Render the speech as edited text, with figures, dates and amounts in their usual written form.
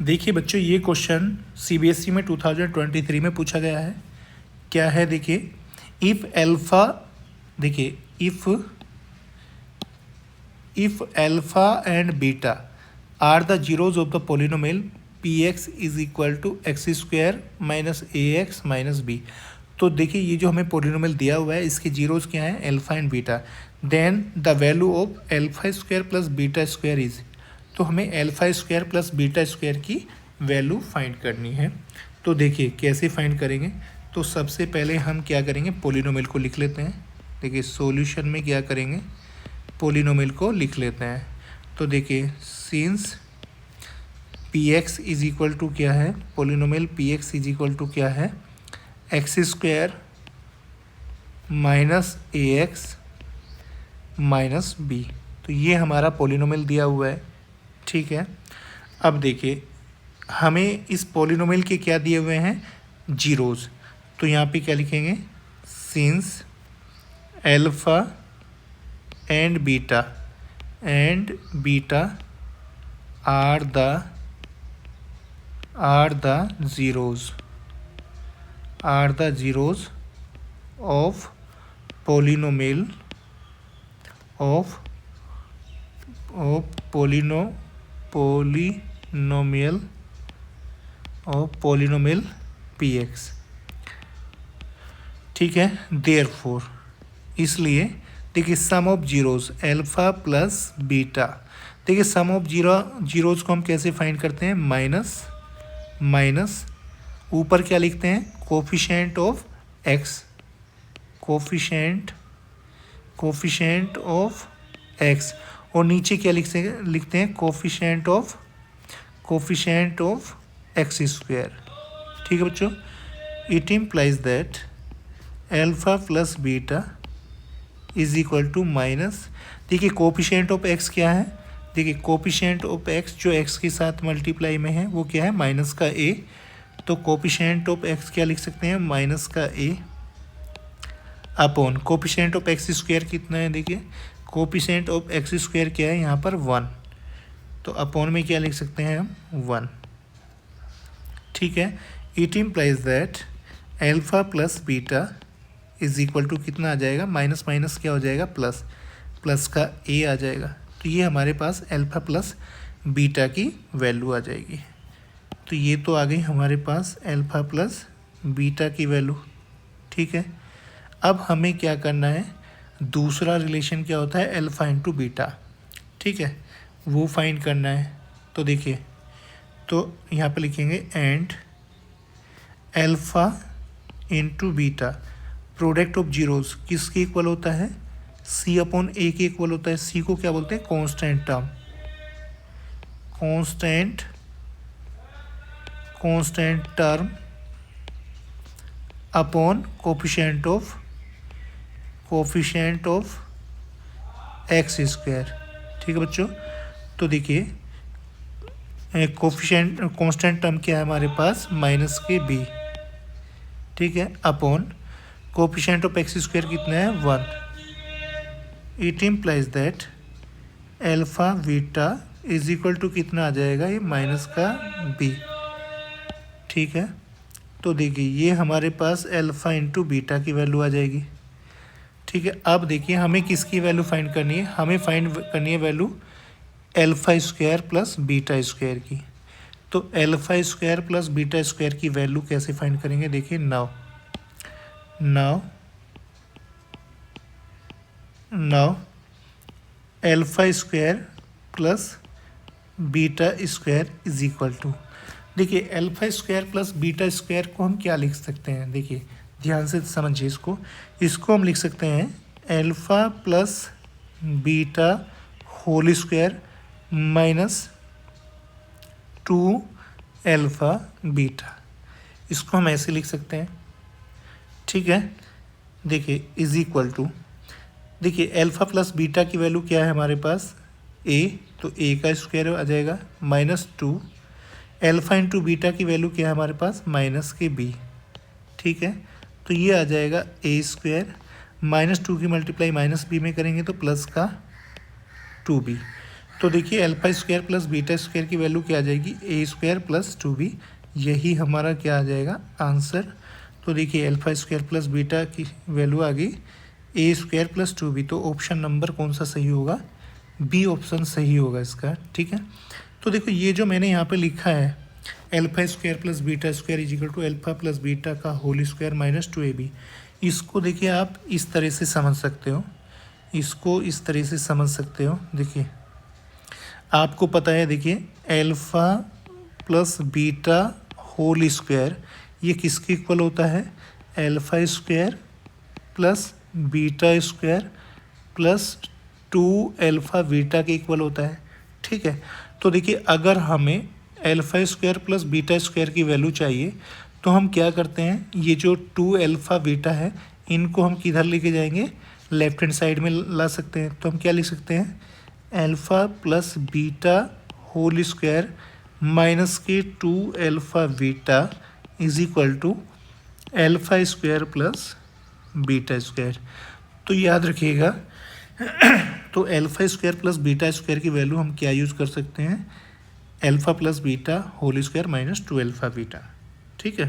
देखिए बच्चों, ये क्वेश्चन सीबीएसई में 2023 में पूछा गया है। क्या है देखिए, इफ़ एल्फ़ा, देखिए if alpha and beta are the zeros of the polynomial P x is equal to x square minus a x minus b. तो देखिए ये जो हमें पोलिनोमियल दिया हुआ है इसके जीरोज क्या हैं, alpha and beta. Then the value of alpha square plus beta square is, तो हमें alpha square plus beta square की वैल्यू फाइंड करनी है। तो देखिए कैसे फाइंड करेंगे, तो सबसे पहले हम क्या करेंगे, पोलिनोमियल को लिख लेते हैं। देखिए सॉल्यूशन में क्या करेंगे, पोलिनोमियल को लिख लेते हैं। तो देखिए since p x is equal to क्या है, polynomial P x is equal to क्या है, x square minus a x minus b. तो ये हमारा पोलिनोमियल दिया हुआ है, ठीक है। अब देखिए हमें इस पोलिनोमियल के क्या दिए हुए हैं, जीरोज़। तो यहाँ पे क्या लिखेंगे, since alpha and beta are the zeroes of polynomial polynomial P X, ठीक है। देयरफॉर, इसलिए देखिए sum of zeroes alpha plus beta, देखिए सम ऑफ जीरोज़ को हम कैसे फाइंड करते हैं, माइनस ऊपर क्या लिखते हैं, coefficient of x, coefficient of x, और नीचे क्या लिखते हैं, कोफिशिएंट ऑफ एक्स स्क्वायर, ठीक है बच्चों। It implies that alpha plus beta is equal to minus, देखिए कोफिशिएंट ऑफ एक्स क्या है, देखिए कोफिशिएंट ऑफ एक्स जो एक्स के साथ मल्टीप्लाई में है वो क्या है, माइनस का ए। तो कोफिशिएंट ऑफ एक्स क्या लिख सकते हैं, माइनस का a upon coefficient of x square कितना है, देखिए कोफिशिएंट ऑफ एक्स स्क्वायर क्या है यहाँ पर 1, तो अपॉन में क्या लिख सकते हैं हम 1, ठीक है। It implies that alpha plus beta is equal to कितना आ जाएगा, माइनस माइनस क्या हो जाएगा, प्लस का ए आ जाएगा। तो ये हमारे पास एल्फ़ा प्लस बीटा की वैल्यू आ जाएगी। तो ये तो आ गई हमारे पास एल्फ़ा प्लस बीटा की वैल्यू, ठीक है। अब हमें क्या करना है, दूसरा रिलेशन क्या होता है, एल्फ़ा इंटू बीटा, ठीक है, वो फाइंड करना है। तो देखिए, तो यहाँ पे लिखेंगे and alpha into beta product of zeros किसके इक्वल होता है, सी अपॉन ए के इक्वल होता है। सी को क्या बोलते हैं, constant term upon coefficient of x square, ठीक है बच्चों। तो देखिए कोफिशिएंट कांस्टेंट टर्म क्या है हमारे पास, माइनस के बी, ठीक है, upon coefficient of x square कितना है 1। It implies that alpha beta is equal to कितना आ जाएगा, ये माइनस का बी, ठीक है। तो देखिए ये हमारे पास एल्फ़ा इंटू बीटा की वैल्यू आ जाएगी, ठीक है। अब देखिए हमें किसकी वैल्यू फाइंड करनी है, हमें फाइंड करनी है value alpha square plus beta square की। तो alpha square plus beta square की वैल्यू कैसे फाइंड करेंगे, देखिए now alpha square plus beta square is equal to, देखिए alpha square plus beta square को हम क्या लिख सकते हैं, देखिए ध्यान से समझिए इसको हम लिख सकते हैं alpha plus beta whole square minus 2 alpha beta, इसको हम ऐसे लिख सकते हैं, ठीक है। देखिए इज इक्वल टू, देखिए एल्फ़ा प्लस बीटा की वैल्यू क्या है हमारे पास, ए, तो ए का स्क्वायर आ जाएगा माइनस 2, एल्फ़ा इंटू बीटा की वैल्यू क्या है हमारे पास, माइनस के बी, ठीक है। तो ये आ जाएगा ए स्क्वायर माइनस 2 की मल्टीप्लाई माइनस बी में करेंगे तो प्लस का 2b। तो देखिए alpha square plus beta square की वैल्यू क्या आ जाएगी, ए स्क्वायर प्लस 2b, यही हमारा क्या आ जाएगा आंसर। तो देखिए अल्फा स्क्वायर प्लस बीटा की वैल्यू आ गई ए स्क्वायर प्लस 2b, तो ऑप्शन नंबर कौन सा सही होगा, बी ऑप्शन सही होगा इसका। ठीक है, तो देखो ये जो मैंने यहाँ पे लिखा है alpha square plus beta square is equal to alpha plus beta का होल स्क्वायर माइनस 2ab, इसको देखिए आप इस तरह से समझ सकते हो, इसको इस तरह से समझ सकते हो। देखिए आपको पता है, देखिए alpha plus beta whole square ये किसके इक्वल होता है, alpha square plus beta square plus 2 alpha beta के इक्वल होता है। ठीक है, तो देखिए अगर हमें alpha square plus beta square की वैल्यू चाहिए तो हम क्या करते हैं, ये जो 2 अल्फ़ा बीटा है इनको हम किधर लेके जाएंगे, लेफ्ट हैंड साइड में ला सकते हैं। तो हम क्या लिख सकते हैं, alpha plus beta whole square minus के 2 alpha beta is equal to alpha square plus beta square. तो याद रखिएगा तो alpha square plus beta square की वैल्यू हम क्या यूज़ कर सकते हैं, alpha plus beta whole square minus 2 alpha beta. ठीक है।